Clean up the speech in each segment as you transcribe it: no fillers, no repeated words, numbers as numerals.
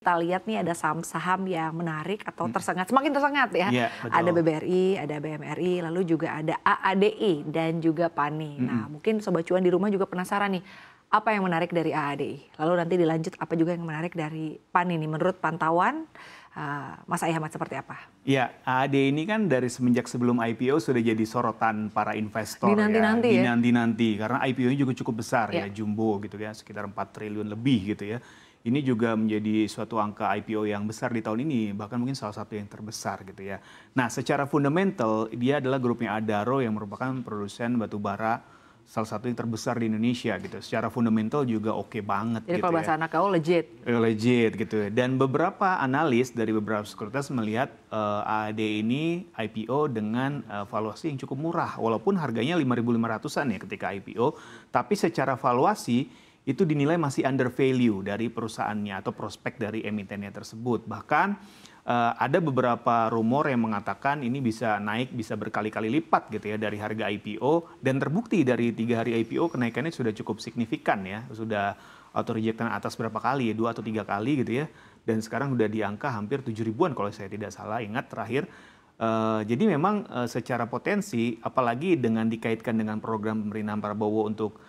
kita lihat nih ada saham-saham yang menarik atau tersengat, semakin tersengat ya. Iya, betul. Ada BBRI, ada BMRI, lalu juga ada AADI dan juga PANI. Nah, mungkin Sobat Cuan di rumah juga penasaran nih, apa yang menarik dari AADI? Lalu nanti dilanjut apa juga yang menarik dari PANI nih menurut pantauan Mas Ahmad seperti apa? Ya, AAD ini kan dari semenjak sebelum IPO sudah jadi sorotan para investor Dinanti-nanti ya. Dinanti-nanti karena IPO-nya juga cukup besar Ya. ya, jumbo gitu ya, sekitar 4 triliun lebih gitu ya. Ini juga menjadi suatu angka IPO yang besar di tahun ini, bahkan mungkin salah satu yang terbesar gitu ya. Nah, secara fundamental dia adalah grupnya Adaro yang merupakan produsen batu bara salah satu yang terbesar di Indonesia gitu. Secara fundamental juga oke banget. Jadi gitu kalau bahasa anak kau legit. Legit gitu. Dan beberapa analis dari beberapa sekuritas melihat AAD ini IPO dengan valuasi yang cukup murah. Walaupun harganya 5.500-an ya ketika IPO. Tapi secara valuasi itu dinilai masih under value dari perusahaannya atau prospek dari emitennya tersebut. Bahkan ada beberapa rumor yang mengatakan ini bisa naik, bisa berkali-kali lipat gitu ya dari harga IPO. Dan terbukti dari 3 hari IPO kenaikannya sudah cukup signifikan ya. Sudah auto rejection atas berapa kali ya, 2 atau 3 kali gitu ya. Dan sekarang udah di angka hampir 7 ribuan kalau saya tidak salah ingat terakhir. Jadi memang secara potensi, apalagi dengan dikaitkan dengan program pemerintahan Prabowo untuk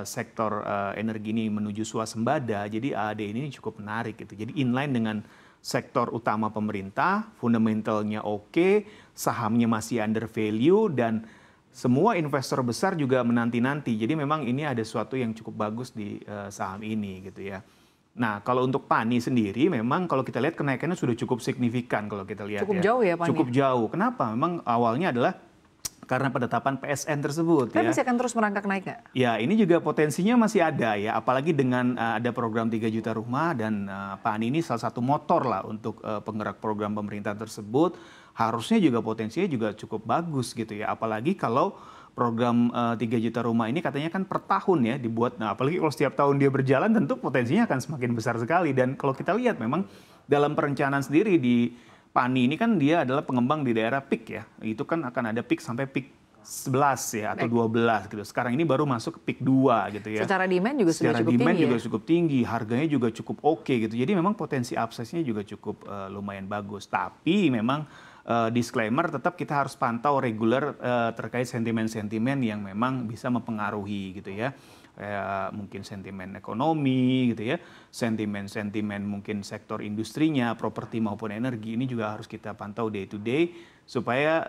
sektor energi ini menuju swasembada, jadi AAD ini cukup menarik gitu. Jadi inline dengan sektor utama pemerintah, fundamentalnya oke, sahamnya masih under value, dan semua investor besar juga menanti-nanti. Jadi memang ini ada sesuatu yang cukup bagus di saham ini gitu ya. Nah, kalau untuk PANI sendiri memang kalau kita lihat kenaikannya sudah cukup signifikan kalau kita lihat. Cukup jauh ya PANI? Cukup jauh. Kenapa? Memang awalnya adalah karena penetapan PSN tersebut. Tapi ya. masih akan terus merangkak naik nggak? Ya, ini juga potensinya masih ada ya, apalagi dengan ada program 3 juta rumah dan PANI ini salah satu motor lah untuk penggerak program pemerintah tersebut. Harusnya juga potensinya juga cukup bagus gitu ya, apalagi kalau program 3 juta rumah ini katanya kan per tahun ya dibuat. Nah, apalagi kalau setiap tahun dia berjalan tentu potensinya akan semakin besar sekali. Dan kalau kita lihat memang dalam perencanaan sendiri di PANI ini kan dia adalah pengembang di daerah peak ya. Itu kan akan ada peak sampai peak 11 ya atau 12 gitu. Sekarang ini baru masuk ke peak 2 gitu ya. Secara demand juga sudah cukup demand tinggi juga ya? cukup tinggi, harganya juga cukup oke gitu. Jadi memang potensi upside-nya juga cukup lumayan bagus. Tapi memang disclaimer tetap kita harus pantau reguler terkait sentimen-sentimen yang memang bisa mempengaruhi gitu ya. Mungkin sentimen ekonomi gitu ya, sentimen-sentimen mungkin sektor industrinya, properti maupun energi, ini juga harus kita pantau day to day supaya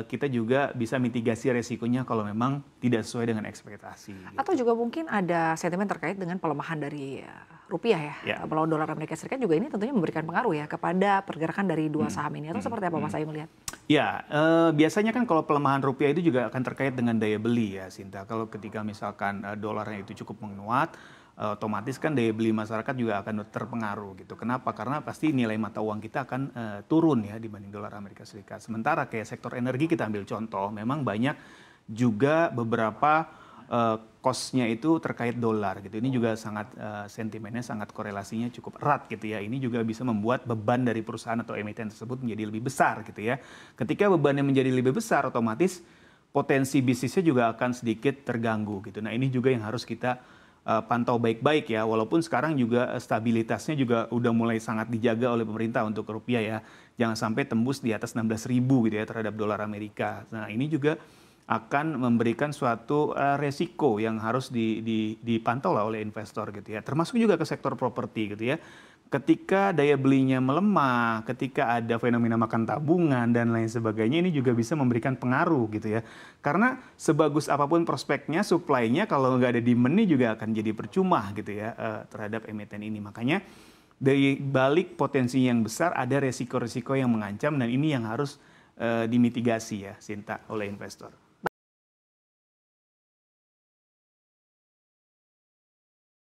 kita juga bisa mitigasi resikonya kalau memang tidak sesuai dengan ekspektasi. Gitu. Atau juga mungkin ada sentimen terkait dengan pelemahan dari rupiah ya. Melawan dolar Amerika Serikat juga ini tentunya memberikan pengaruh ya kepada pergerakan dari dua saham ini. Atau seperti apa Mas Ayu melihat? Ya, biasanya kan kalau pelemahan rupiah itu juga akan terkait dengan daya beli ya, Sinta. Kalau ketika misalkan dolarnya itu cukup menguat, otomatis kan daya beli masyarakat juga akan terpengaruh gitu. Kenapa? Karena pasti nilai mata uang kita akan turun ya dibanding dolar Amerika Serikat. Sementara kayak sektor energi kita ambil contoh, memang banyak juga beberapa cost-nya itu terkait dolar gitu. Ini juga sangat sentimennya sangat korelasinya cukup erat gitu ya. Ini juga bisa membuat beban dari perusahaan atau emiten tersebut menjadi lebih besar gitu ya. Ketika bebannya menjadi lebih besar, otomatis potensi bisnisnya juga akan sedikit terganggu gitu. Nah, ini juga yang harus kita pantau baik-baik ya. Walaupun sekarang juga stabilitasnya juga udah mulai sangat dijaga oleh pemerintah untuk rupiah ya. Jangan sampai tembus di atas 16.000 gitu ya terhadap dolar Amerika. Nah, ini juga akan memberikan suatu resiko yang harus dipantau lah oleh investor gitu ya. Termasuk juga ke sektor properti gitu ya. Ketika daya belinya melemah, ketika ada fenomena makan tabungan dan lain sebagainya, ini juga bisa memberikan pengaruh gitu ya. Karena sebagus apapun prospeknya, supply-nya kalau nggak ada demand-nya juga akan jadi percuma gitu ya terhadap emiten ini. Makanya dari balik potensi yang besar ada resiko-resiko yang mengancam dan ini yang harus dimitigasi ya, Sinta, oleh investor.